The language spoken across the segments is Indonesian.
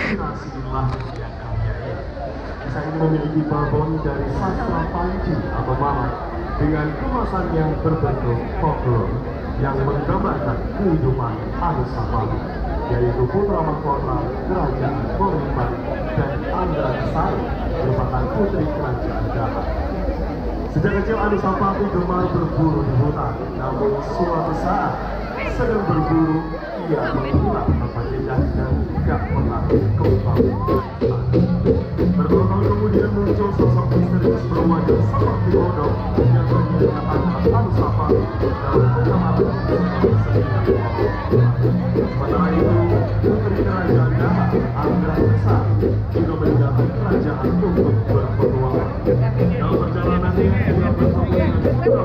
inspirasi lahir yang kaya ini. Kisah ini memiliki babon dari sastra Panji atau Malang dengan kemasan yang berbentuk folklore yang menggambarkan kehidupan Anusapati, yaitu putra mahkota Kerajaan Bolivar dan Andrasari merupakan putri Kerajaan Gahat. Sejak kecil Anusapati gemar berburu di hutan, namun suatu saat sedang berburu ia menghilang tanpa jejak dan tidak pernah kembali. Bertahun-tahun kemudian muncul sosok misterius berwajah seperti kodok yang ternyata adalah Anusapati dalam penyamaran sementara itu, putri Kerajaan Gahat Andrasari juga meninggalkan kerajaan untuk berpetualang. Dalam perjalanannya, ia bertemu dengan putra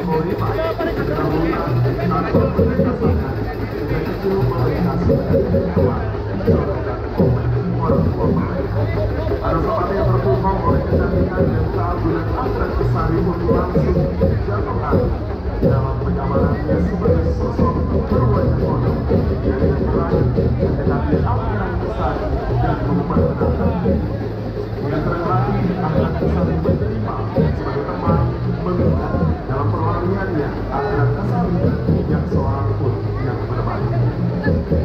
Bolivar, kedahulan atau perlintasannya. Sejak kecil mereka sebenarnya kuat menjodohkan orang tua mereka. Anusapati yang terpukau oleh kecantikan dan keagungan Andrasari pun langsung jatuh hati. Dalam penyamarannya sebagai sosok berwajah kodok, ia dengan berani mendekati Andrasari dan memperkenalkan diri. Dengan senang hati, Andrasari menerima sebagai teman mengingat dalam perwaliannya Andrasari tidak seorang pun yang berbalik.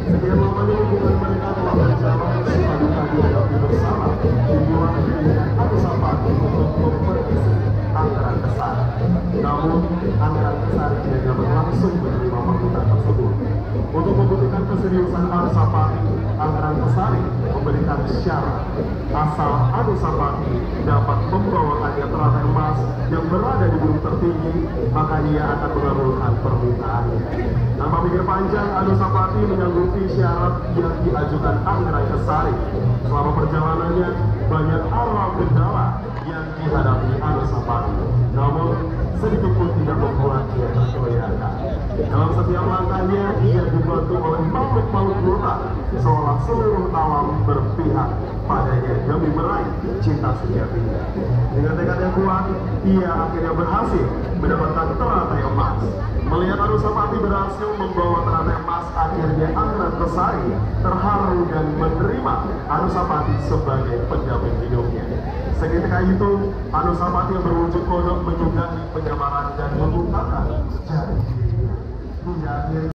Sekian lamanya hubungan mereka telah berjalan selalu dihadapi bersama, dimulai dengan Anusapati untuk memperistri Andrasari. Namun Andrasari tidak dapat langsung menerima permintaan tersebut. Untuk membuktikan keseriusan Anusapati, Andrasari memberikan syarat asal Anusapati dapat membawakannya teratai emas yang berada di gunung tertinggi, maka ia akan mengabulkan permintaannya. Tanpa pikir panjang, Anusapati menyanggupi syarat yang diajukan Andrasari. Selama perjalanannya, banyak aral kendala yang dihadapi Anusapati, namun sedikit pun tidak membuatnya tergoyahkan. Dalam setiap langkahnya, ia dibantu oleh makhluk-makhluk buta, seolah seluruh alam berpihak padanya demi meraih cinta sejatinya. Dengan tekad yang kuat, ia akhirnya berhasil mendapatkan teratai emas. Melihat Anusapati berhasil membawa teratai emas, akhirnya Andrasari terharu dan menerima Anusapati sebagai pendamping hidupnya. Seketika itu, Anusapati yang berwujud kodok menyudahi penyamaran dan membungkukkan jari dirinya. Hingga akhirnya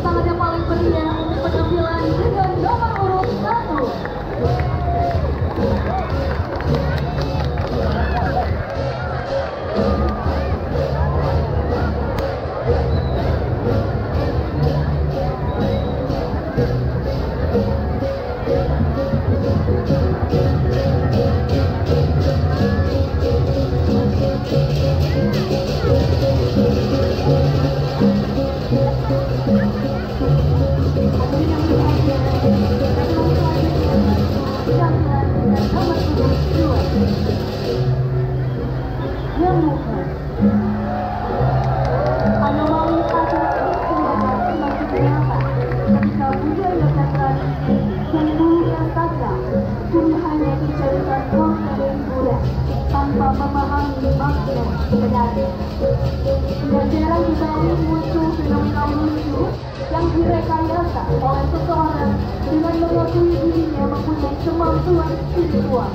tangan yang paling meriah untuk penampilan dengan nomor urut sebenarnya. Dan jarang dikali muncul fenomena lucu yang direkayasa oleh seseorang dengan mengakui dirinya mempunyai kemampuan spiritual.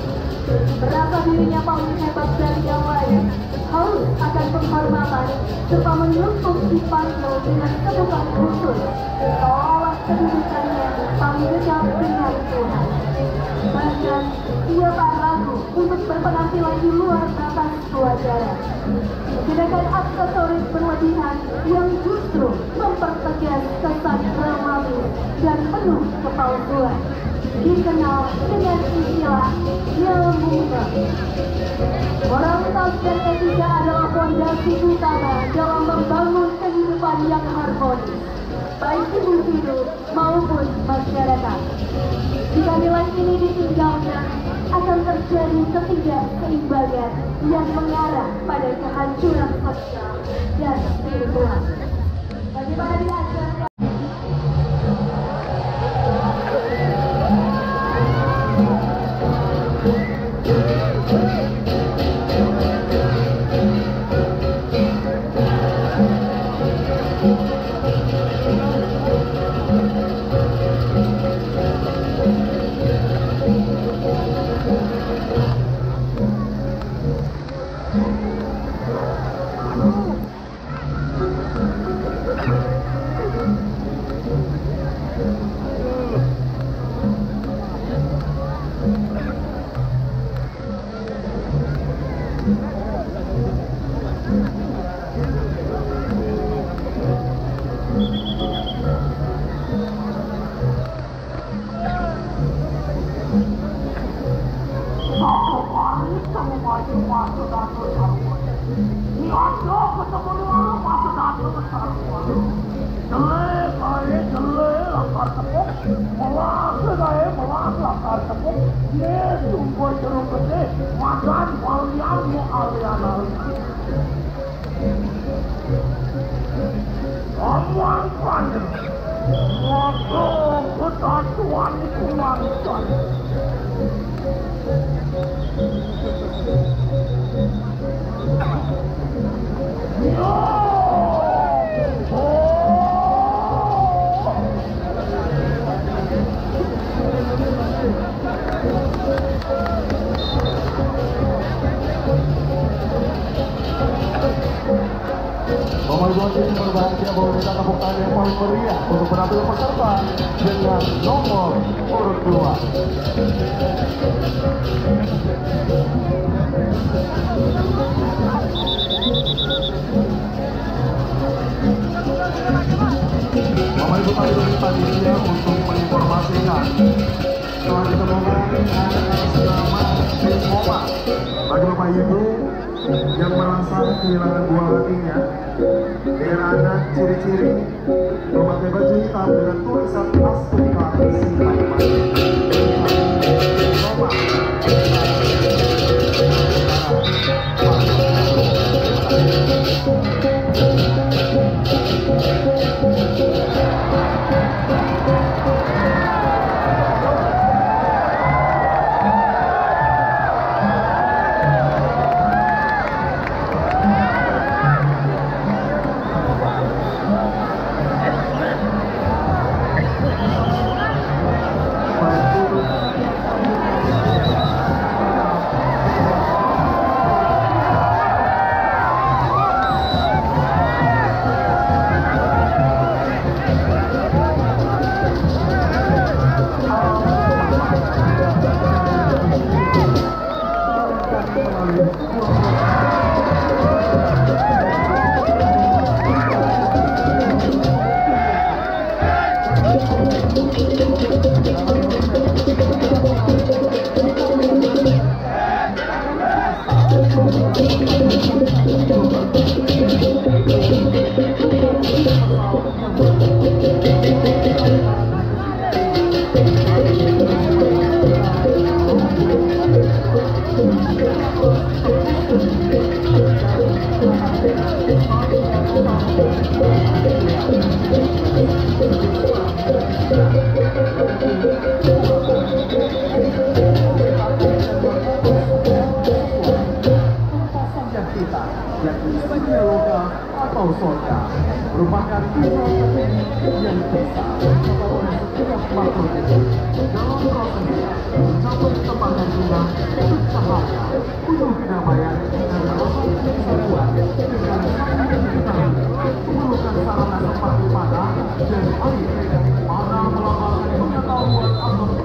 Merasa dirinya paling hebat dari yang lain, haus akan penghormatan, serta menuntut dipanggil dengan sebutan khusus, seolah kedudukannya paling dekat dengan Tuhan. Bahkan, ia tak ragu untuk berpenampilan di luar batas kewajaran. Sedangkan aksesoris berlebihan yang justru mempertegas kesan dramatis dan penuh kepalsuan, dikenal dengan istilah ilmunya. Moralitas dan etika adalah fondasi utama dalam membangun kehidupan yang harmonis, baik individu maupun masyarakat. Jika nilai ini ditinggalkan, akan terjadi ketidakseimbangan yang mengarah pada kehancuran sosial dan spiritual. Bagaimana diajarkan? Ini berbahagia bahwa kita tepuk tangan yang paling meriah untuk menampilkan peserta dengan nomor urut 2. Bapak Ibu kami beri panitia untuk menginformasikan telah ditemukan anak bernama Koma. Bagi Bapak Ibu yang merasa kehilangan buah hatinya, biar ada ciri-ciri memakai baju hitam dengan tulisan Astuka Simpan Mati. atau sorga merupakan kisah yang bisa dicapai oleh setiap makhluk hidup dalam prosesnya mencapai ketepangan juga penuh kedamaian dan menolong kesatuan dengan memerlukan sarana seperti panah dan air. Mana melambangkan pengetahuan atau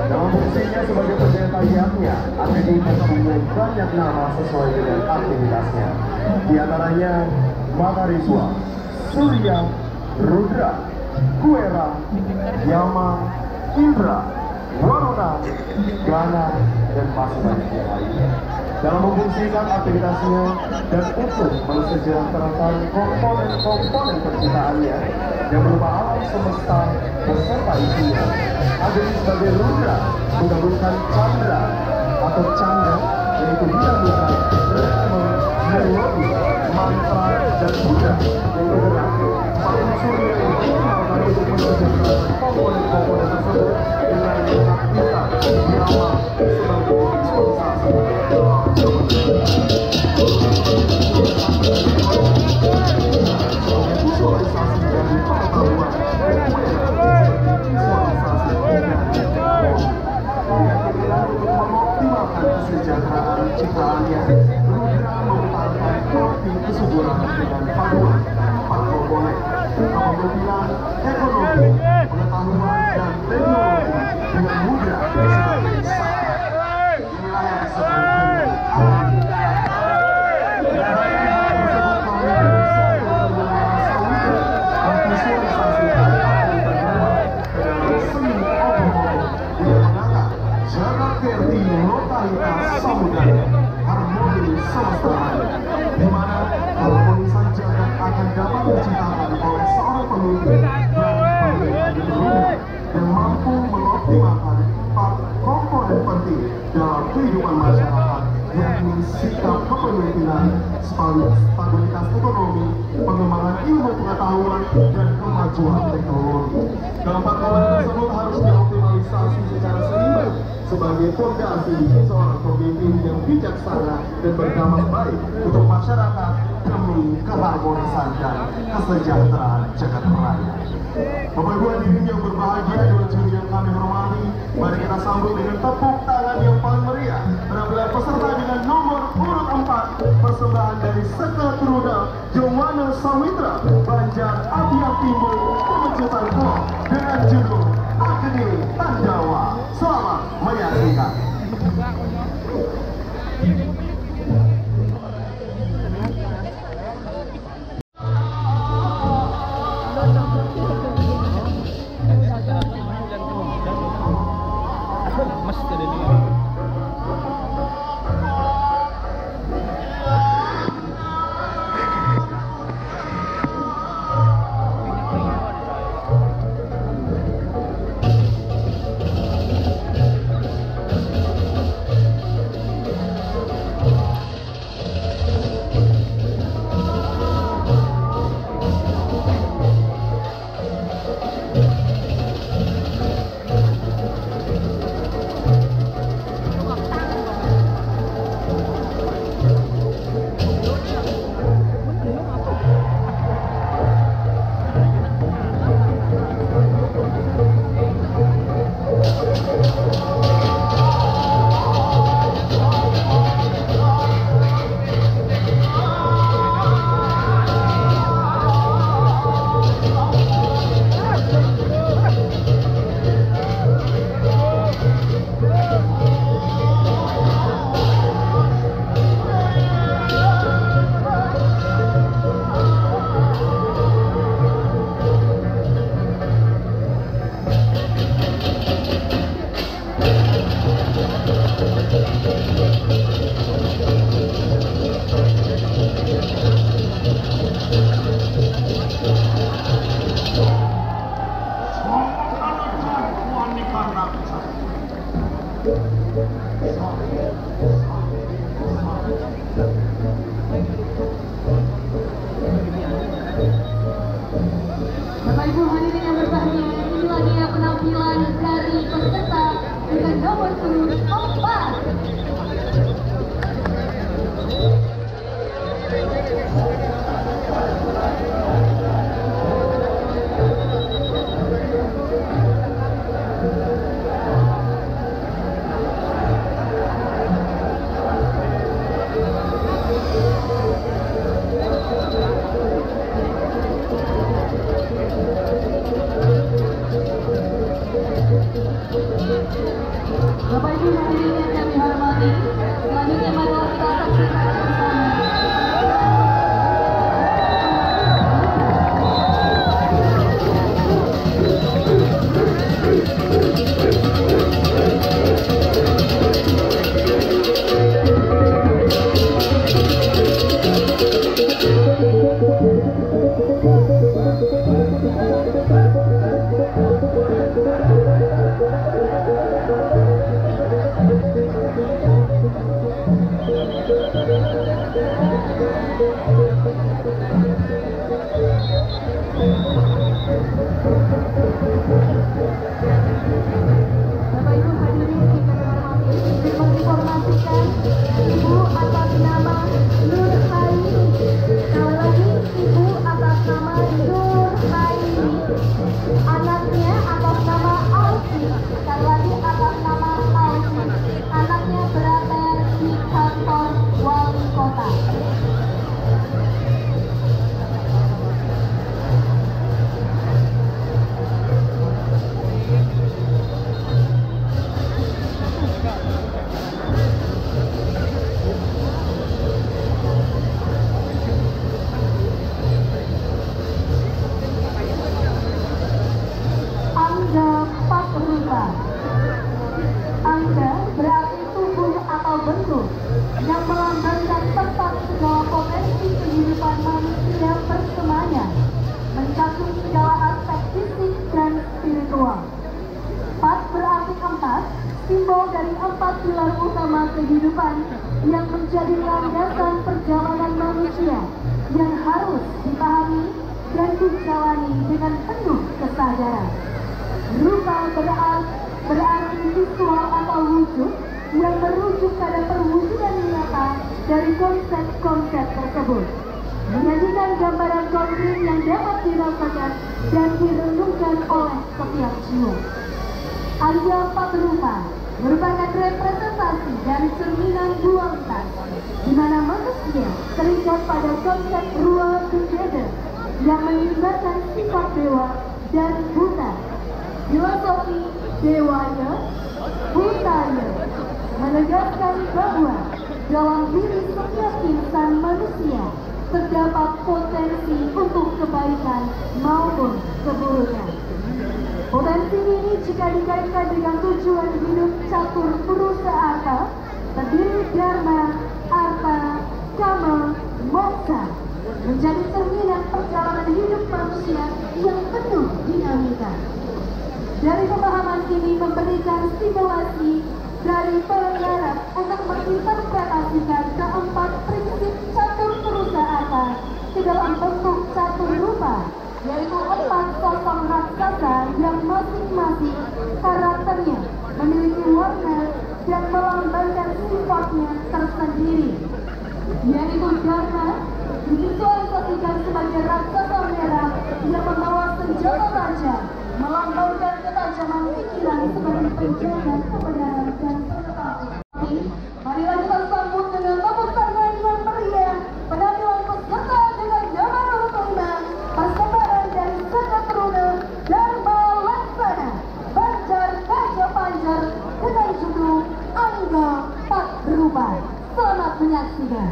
dalam fungsinya sebagai pendeta giatnya, Akademi mempunyai banyak nama sesuai dengan aktivitasnya. Di antaranya Matariswa, Surya, Rudra, Kuera, Yama, Indra, Waruna, Gana, dan masih banyak yang lainnya. Dalam memfungsikan aktivitasnya dan untuk mensejahterakan komponen-komponen penciptaannya yang berupa alam semesta beserta isinya. Akademi sebagai Rudra menggabungkan Chandra atau Canda, yaitu bidang musik, ritme, melodi, mantra, dan Buddha, yaitu gerak. Pada unsurnya yang dikenalkan untuk mensejahterakan komponen-komponen tersebut dengan mengaktifkan irama sebagai visualisasi. Visualisasi dari pengetahuan visualisasi untuk mengoptimalkan kesejahteraan ciptaannya. Rudra merupakan kopi kesuburan dengan paduan 4 komponen, kepemimpinan, ekonomi, pengetahuan, dan teknologi dengan Mudra sebagai sakti. Inilah yang disebut dengan alam. Samudaya, harmoni semesta, di mana keharmonisan jagat akan dapat diciptakan oleh seorang pemimpin yang mampu mengoptimalkan 4 komponen penting dalam kehidupan masyarakat, yakni sikap kepemimpinan, stabilitas ekonomi, pengembangan ilmu pengetahuan, dan kemajuan teknologi. Keempat komponen tersebut harus dioptimalisasi secara seimbang sebagai fondasi seorang pemimpin yang bijaksana dan berdampak baik untuk masyarakat demi keharmonisan dan kesejahteraan jagat raya. Bapak Ibu hadirin yang berbahagia dan juri yang kami hormati, mari kita sambut dengan tepuk tangan yang paling meriah penampilan peserta dengan nomor urut 4, persembahan dari Seka Truda Jowana Sawitra Banjar Abiak Timur Pemecutan Klok dengan judul Akademi Tandawa. Selamat menyaksikan. Bapak Ibu hadirin yang berbahagia, inilah dia penampilan dari peserta dengan nomor urut 4. Bapak Ibu hadirin yang kami hormati, selanjutnya marilah kita saksikan bersama. Bapak Ibu hadirin yang kami hormati, menginformasikan Ibu atas nama Nur Haini. Sekali lagi, Ibu atas nama Nur Haini. Anaknya atas nama Alfi. Sekali lagi atas nama Alfi. Anaknya berada di kantor wali kota. Angga Patrupa. Angga berarti tubuh atau bentuk yang melambangkan tempat segala potensi kehidupan manusia bersemuanya, mencakup segala aspek fisik dan spiritual. Pat berarti 4, simbol dari 4 pilar utama kehidupan yang menjadi landasan perjalanan manusia yang harus dipahami dan dijalani dengan penuh kesadaran. Rupa berarti visual atau wujud yang merujuk pada perwujudan nyata dari konsep-konsep tersebut, menyajikan gambaran konkret yang dapat dirasakan dan direnungkan oleh setiap jiwa. Angga Patrupa merupakan representasi dari cerminan dualitas, di mana manusia terikat pada konsep ruang together yang mengibarkan sifat dewa dan buta. Filosofi dewanya, butanya, menegaskan bahwa dalam diri setiap insan manusia terdapat potensi untuk kebaikan maupun keburukan. Potensi ini jika dikaitkan dengan tujuan hidup catur purusa arta, terdiri dharma, arta, kama, moksha, menjadi cerminan perjalanan hidup manusia yang penuh dinamika. Dari pemahaman ini memberikan stimulasi dari pengarang untuk menginterpretasikan keempat prinsip catur purusa arta ke dalam bentuk catur rupa, yaitu 4 sosok raksasa yang masing-masing karakternya memiliki warna dan melambangkan sifatnya tersendiri, yaitu Dharma divisualisasikan sebagai raksasa merah yang membawa senjata tajam, melambangkan ketajaman pikiran sebagai penjaga kebenaran dan pengetahuan. Marilah kita sambut dengan tepuk tangan yang meriah penampilan peserta dengan nomor urut 5, persembahan dari Saka Teruna Dharma Laksana Banjar Gajah Panjar dengan judul Angga Patrupa. Selamat menyaksikan.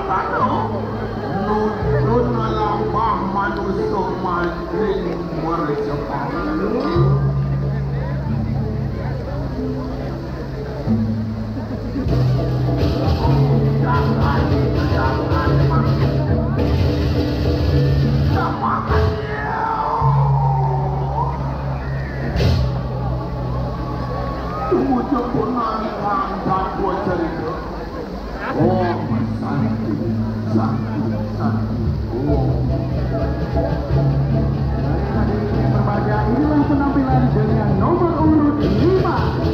kano nun lambah manusia maling merjepang. Jempunan langkah buat cerita. Oh, sakti. Oh. Hadirin berbahagia, inilah penampilan dengan nomor urut 5.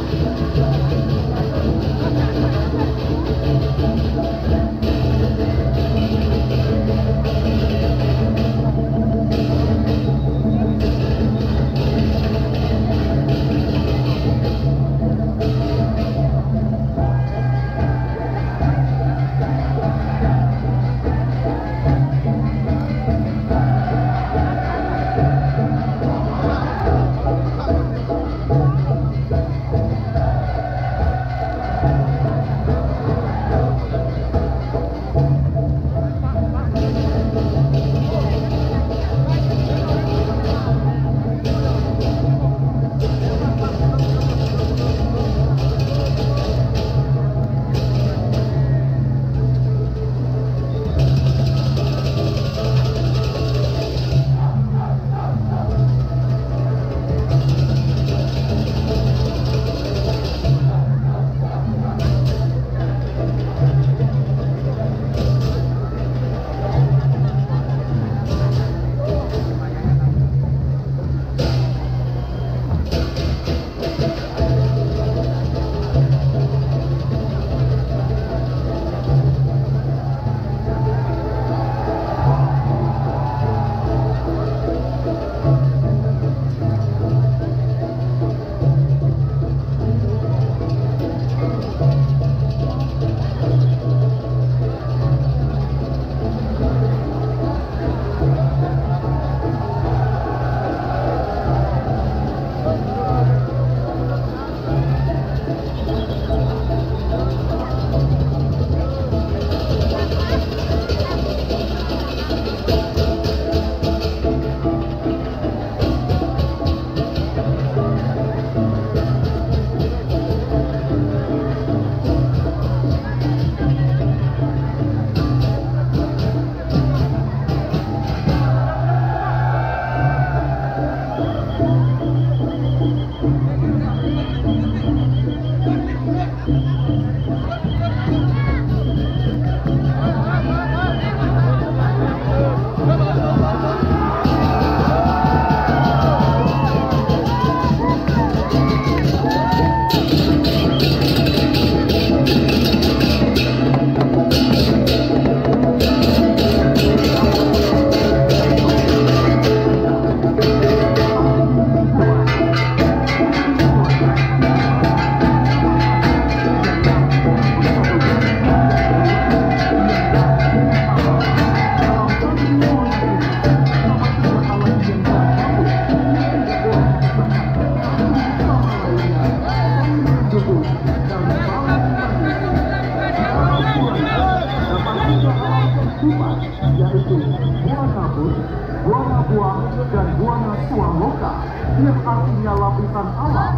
dan buana swaloka yang artinya lapisan alam,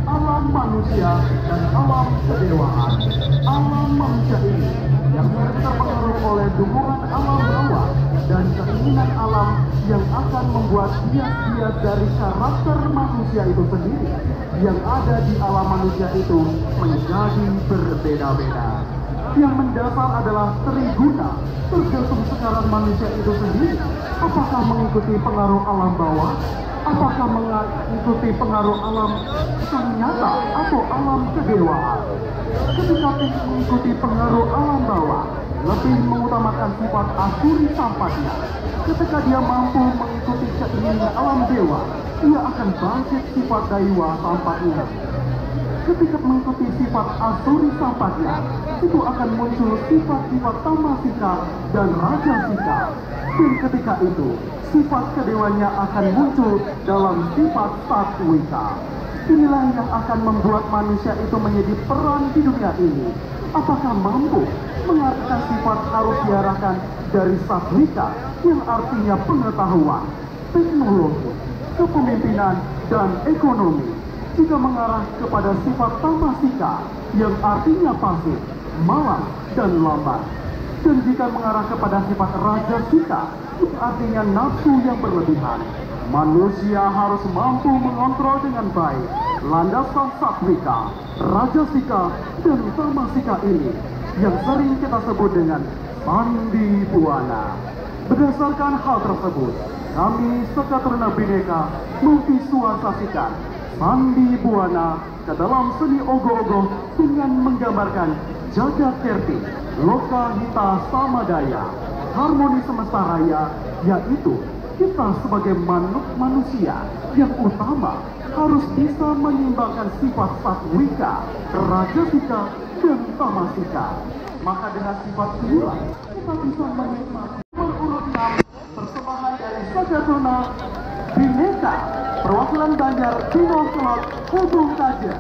alam manusia dan alam kedewaan. Alam manusia ini yang terpengaruh oleh dukungan alam bawah dan keinginan alam yang akan membuat bias-bias dari karakter manusia itu sendiri yang ada di alam manusia itu menjadi berbeda-beda. Yang mendasar adalah triguna, tergantung sekarang manusia itu sendiri. Apakah mengikuti pengaruh alam bawah? Apakah mengikuti pengaruh alam sang nyata atau alam kedewaan? Ketika mengikuti pengaruh alam bawah, lebih mengutamakan sifat asuri sampatnya. Ketika dia mampu mengikuti keinginan alam dewa, ia akan bangkit sifat daiwa sampatnya. Ketika mengikuti sifat asuri sampatnya, itu akan muncul sifat-sifat tamasika dan rajasika. Dan ketika itu, sifat kedewanya akan muncul dalam sifat satwika. inilah yang akan membuat manusia itu menjadi peran di dunia ini. Apakah mampu mengartikan sifat harus diarahkan dari satvika yang artinya pengetahuan, teknologi, kepemimpinan, dan ekonomi, jika mengarah kepada sifat tamasika yang artinya pasif, malas, dan lambat. Dan jika mengarah kepada sifat rajasika yang artinya nafsu yang berlebihan, manusia harus mampu mengontrol dengan baik landasan satvika, rajasika, dan tamasika ini yang sering kita sebut dengan sandi buana. Berdasarkan hal tersebut, kami Sekatruna Bhinneka memvisualisasikan sandi buana ke dalam seni ogoh-ogoh dengan menggambarkan jagat kerti, loka hita samadaya, harmoni semesta raya, yaitu kita sebagai manusia yang utama harus bisa menyeimbangkan sifat satvika, rajasika, dan tamasika. Maka dengan sifat inilah kita bisa menikmati berurut 6 persembahan dari Sekatruna Bhinneka perwakilan Banjar Timur Kelot Hubung Kaja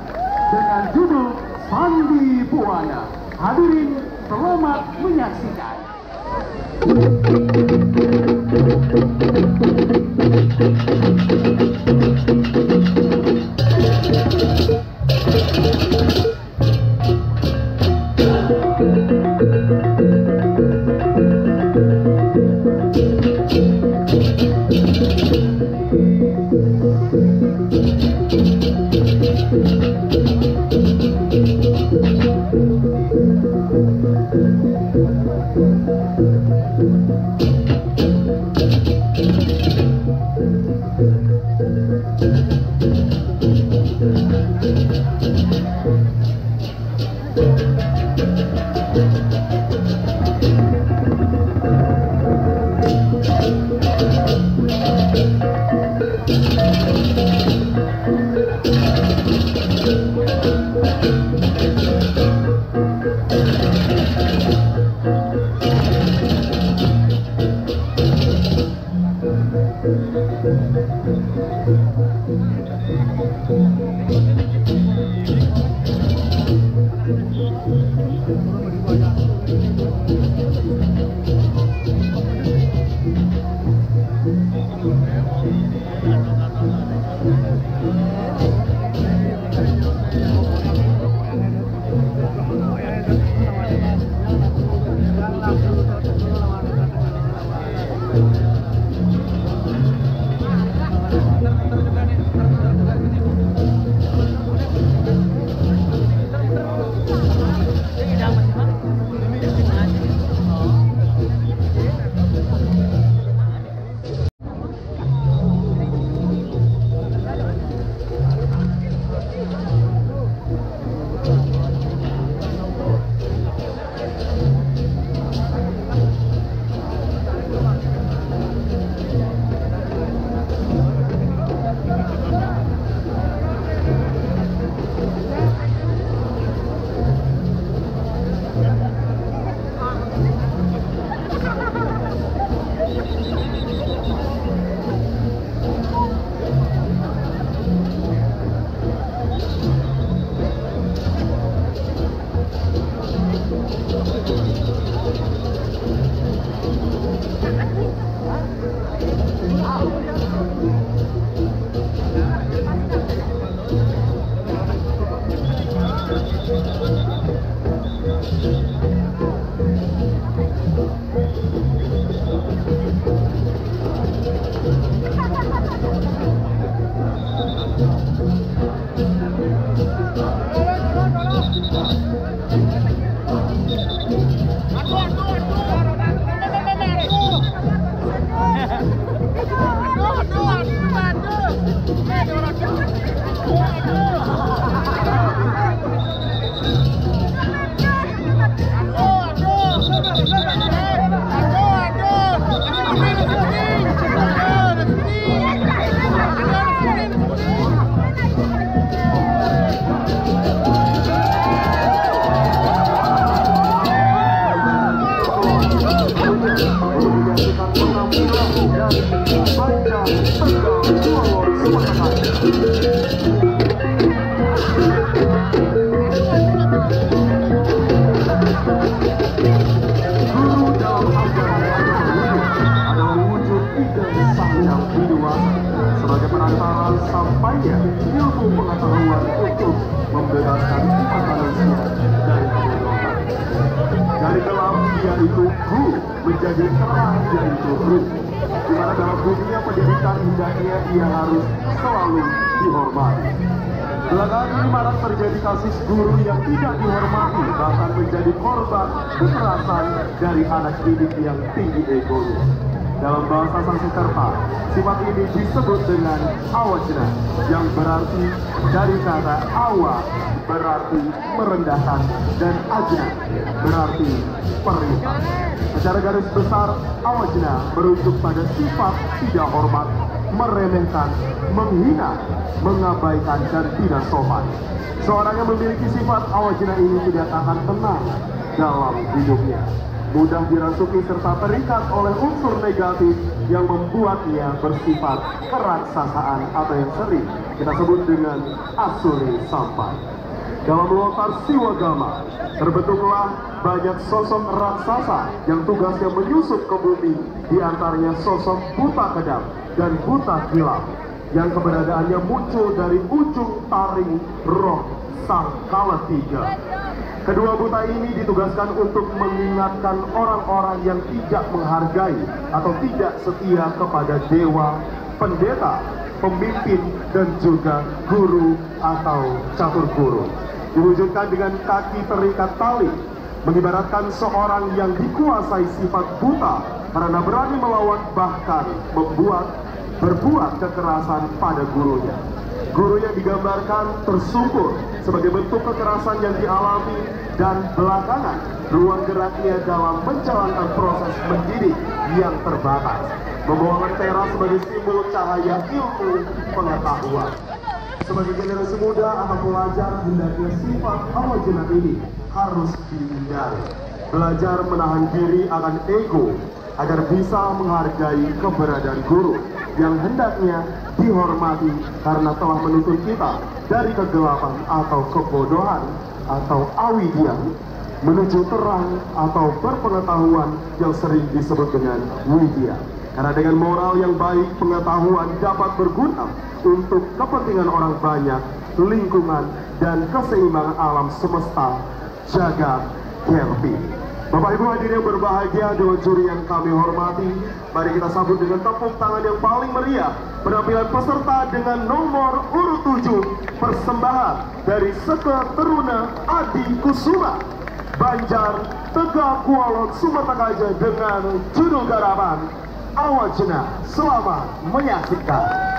dengan judul Sandi Buana. Hadirin selamat menyaksikan. sampainya ilmu pengetahuan untuk membebaskan umat manusia dari kebodohan. Dari gelap yaitu guru menjadi terang yaitu ruh, di mana dalam dunia pendidikan hendaknya ia harus selalu dihormati. Belakangan ini marak terjadi kasus guru yang tidak dihormati, bahkan menjadi korban kekerasan dari anak didik yang tinggi egonya. Dalam bahasa Sanskerta, sifat ini disebut dengan awajna, yang berarti dari kata awa berarti merendahkan dan ajna berarti perintah. Secara garis besar, awajna merujuk pada sifat tidak hormat, meremehkan, menghina, mengabaikan, dan tidak sopan. Seorang yang memiliki sifat awajna ini tidak akan tenang dalam hidupnya, mudah dirasuki serta terikat oleh unsur negatif yang membuatnya bersifat keraksasaan atau yang sering kita sebut dengan asuri sampai. Dalam lontar siwagama terbentuklah banyak sosok raksasa yang tugasnya menyusup ke bumi, diantaranya sosok buta kedap dan buta kilap yang keberadaannya muncul dari ujung taring roh sang kalatiga. Kedua buta ini ditugaskan untuk mengingatkan orang-orang yang tidak menghargai atau tidak setia kepada dewa, pendeta, pemimpin, dan juga guru atau catur guru. Diwujudkan dengan kaki terikat tali, mengibaratkan seorang yang dikuasai sifat buta karena berani melawan, bahkan berbuat kekerasan pada gurunya. Guru yang digambarkan tersungkur sebagai bentuk kekerasan yang dialami, dan belakangan ruang geraknya dalam menjalankan proses mendidik yang terbatas, membawa lentera sebagai simbol cahaya ilmu pengetahuan. Sebagai generasi muda atau pelajar, hendaknya sifat awajna ini harus dihindari. Belajar menahan diri akan ego agar bisa menghargai keberadaan guru yang hendaknya dihormati karena telah menuntun kita dari kegelapan atau kebodohan atau awidian menuju terang atau berpengetahuan yang sering disebut dengan widya. Karena dengan moral yang baik, pengetahuan dapat berguna untuk kepentingan orang banyak, lingkungan, dan keseimbangan alam semesta jagat Kelvin. Bapak Ibu hadirin yang berbahagia, dewan juri yang kami hormati, mari kita sambut dengan tepuk tangan yang paling meriah penampilan peserta dengan nomor urut 7, persembahan dari Seke Teruna Adi Kusuma, Banjar, Tegak Kualon, Sumatera Kaja, dengan judul garapan Awajna. Selamat menyaksikan.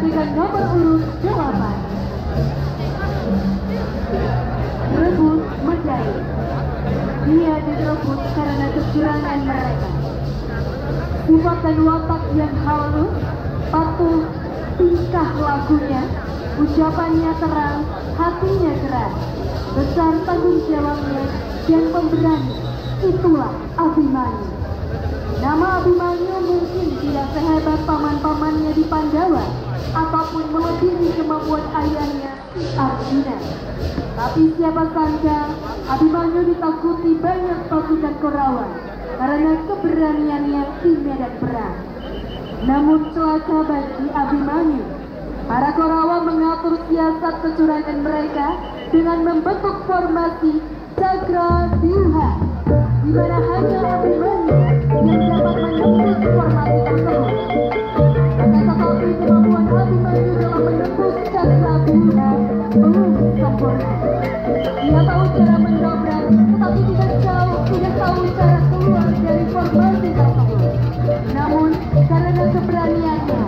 dengan nomor urut 8. Rebut medali. Dia direbut karena kecurangan mereka. sifat dan watak yang halus, patuh, tingkah lakunya, ucapannya terang, hatinya keras, besar tanggung jawabnya, dan pemberani. Itulah Abimanyu. Nama Abimanyu mungkin tidak sehebat paman-pamannya di Pandawa, ataupun melebihi kemampuan ayahnya Arjuna. Tapi siapa sangka Abimanyu ditakuti banyak pasukan Korawa karena keberaniannya di medan perang. Namun celaka bagi Abimanyu, para Korawa mengatur siasat kecurangan mereka dengan membentuk formasi Cakravyuha, di mana hanya Abimanyu yang dapat menembus formasi tersebut. Tetapi kemampuan Abimanyu dalam menembus Cakravyuha belum sempurna. Dia tahu cara mendobrak, tetapi tidak tahu cara keluar dari formasi tersebut. Namun karena keberaniannya,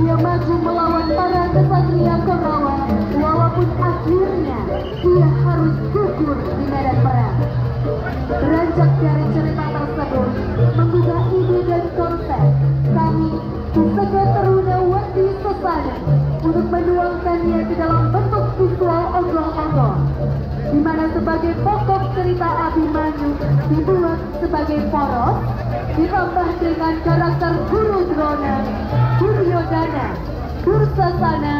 dia maju melawan para kesatria Korawa, walaupun akhirnya dia harus gugur di medan perang. Beranjak dari cerita tersebut, menggugah ide dan konsep kami Pusaka Taruna Wati Sasana untuk menuangkannya ke dalam bentuk visual ogoh-ogoh, di mana sebagai pokok cerita Abimanyu dibuat sebagai poros, ditambah dengan karakter Guru Drona, Duryodhana, Dursasana,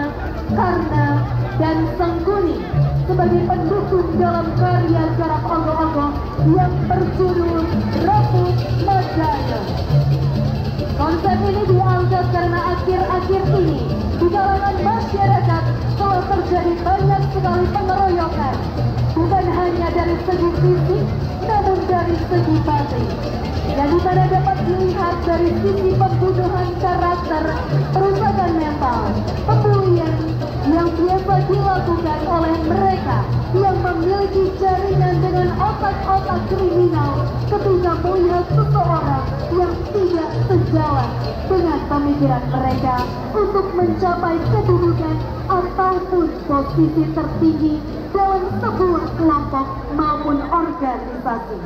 Karna, dan Sangkuni sebagai pendukung dalam karya garap ogoh-ogoh yang berjudul Raput Madaya. Konsep ini diangkat karena akhir-akhir ini di kalangan masyarakat telah terjadi banyak sekali pengeroyokan, bukan hanya dari segi fisik, namun dari segi batin. Yang dimana dapat dilihat dari sisi pembunuhan karakter, perusakan mental, pembulian yang biasa dilakukan oleh mereka yang memiliki jaringan dengan otak-otak kriminal ketika melihat seseorang yang tidak sejalan dengan pemikiran mereka untuk mencapai kedudukan ataupun posisi tertinggi dalam sebuah kelompok maupun organisasi.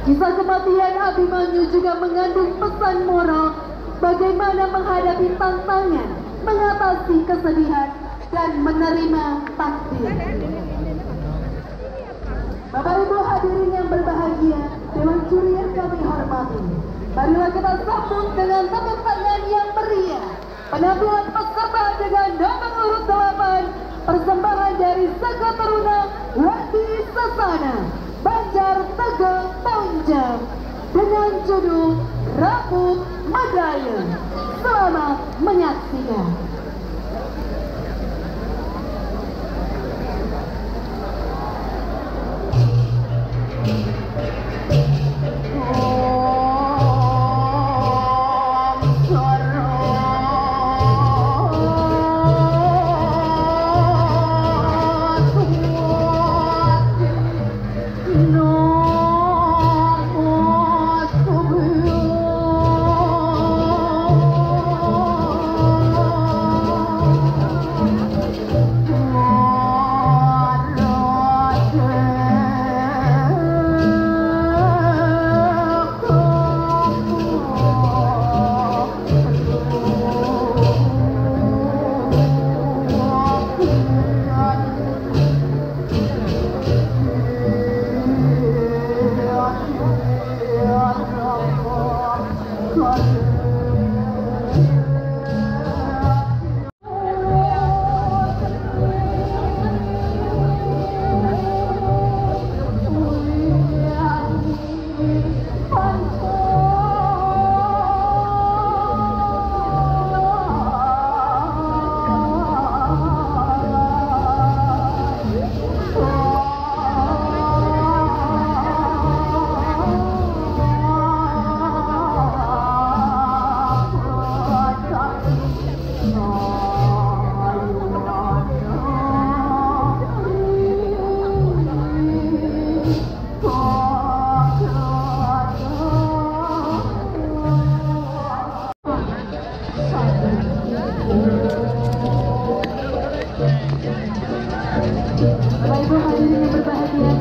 Kisah kematian Abimanyu juga mengandung pesan moral bagaimana menghadapi tantangan, mengatasi kesedihan, dan menerima takdir. Bapak Ibu hadirin yang berbahagia, Dewan Juri yang kami hormati, marilah kita sambut dengan tepuk tangan yang meriah penampilan peserta dengan nomor urut 8, persembahan dari Saka Taruna Wati Sasana Banjar Tegal Tonjang dengan judul Raput Madaya. Selamat menyaksikan.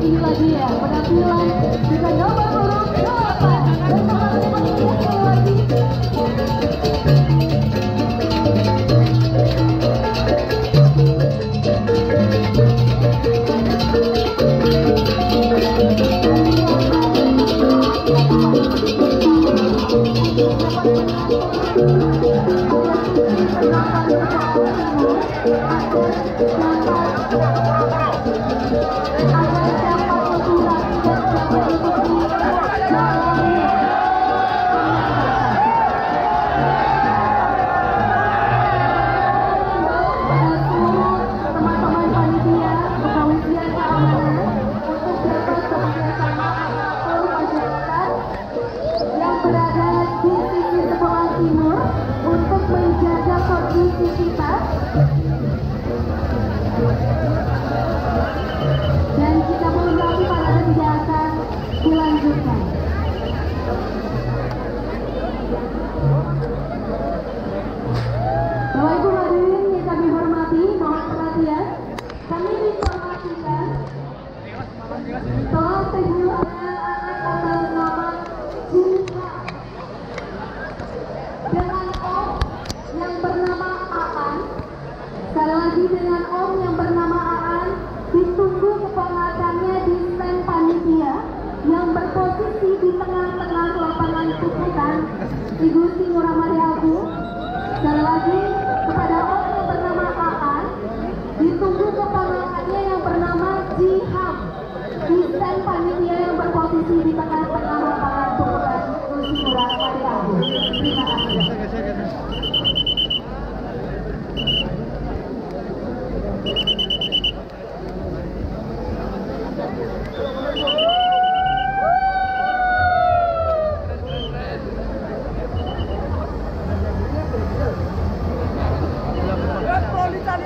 Inilah dia penampilan dengan nomor urut 8 dan sekali lagi Teman-teman panitia, kepolisian keamanan untuk dapat bekerjasama dengan seluruh masyarakat yang berada di sisi sebelah timur untuk menjaga kondusivitas dan jika belum lagi parade tidak akan dilanjutkan. Bapak Ibu hadirin yang kami hormati, mohon perhatian. Kami informasikan telah timbul atas nama Jinha dengan Om yang bernama Aan. Sekali lagi dengan Om yang bernama Aan, ditunggu keponakannya di stand panitia yang berposisi di tengah-tengah lapangan puputan di Gusti Ngurah Maria Agung. Sekali lagi kepada Om yang bernama Aan, ditunggu keponakannya yang bernama Jiham di stand panitia yang berposisi di tengah-tengah lapangan puputan Gusti Ngurah Maria Agung. Terima kasih.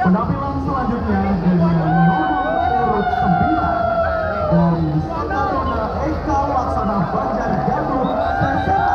Penampilan selanjutnya dengan nomor urut 9 dari Sakadona Eka Laksana Banjar Galuh Sesena.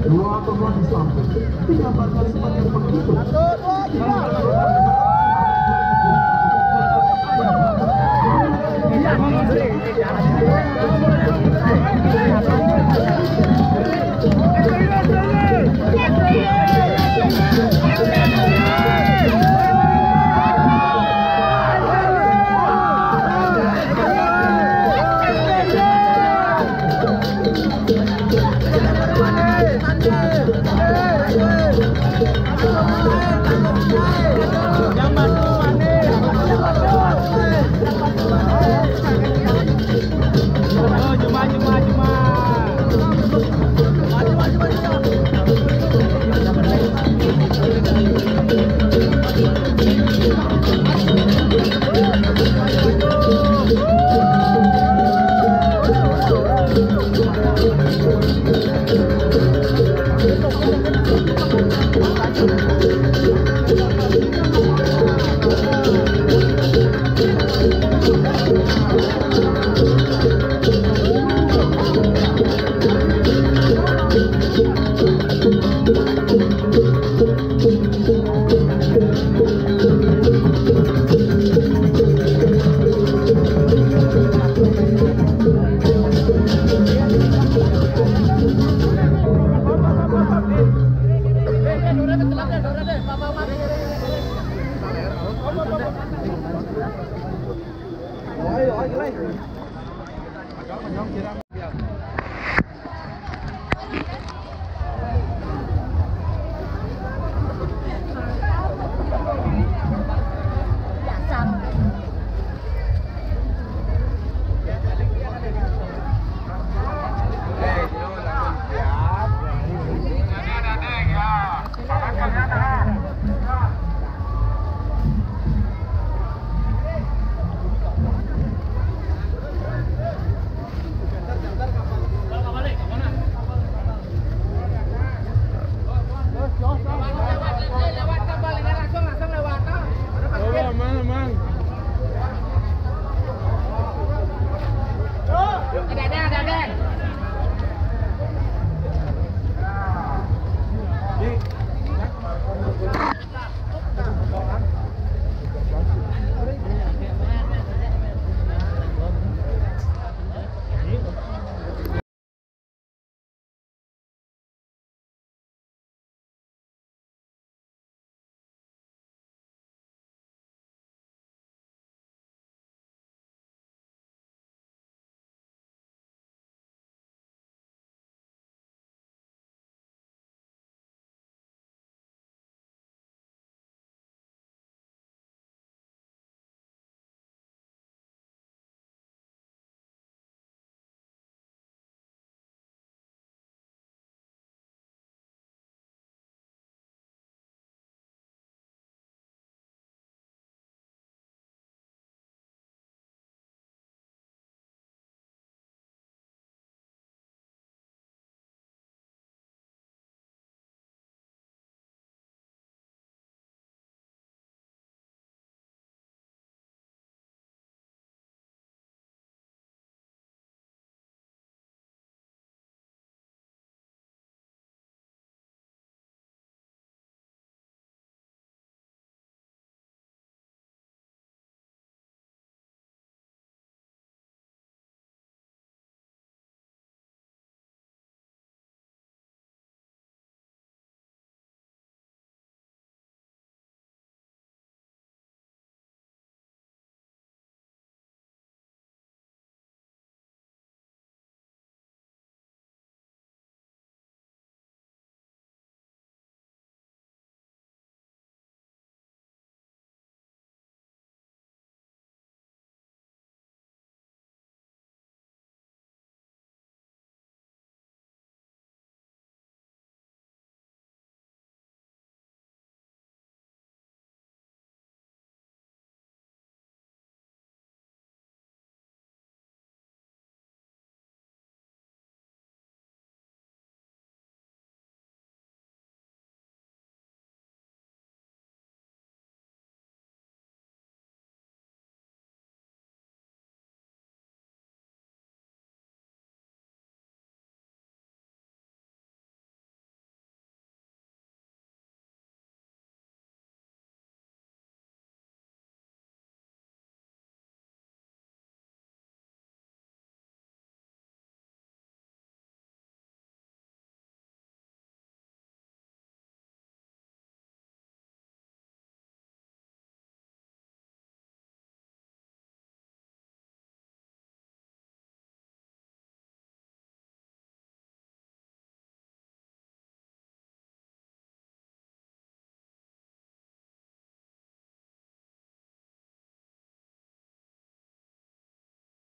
Dua tokoh disambut, digambarkan sebagai penutup. Iya, Thank you.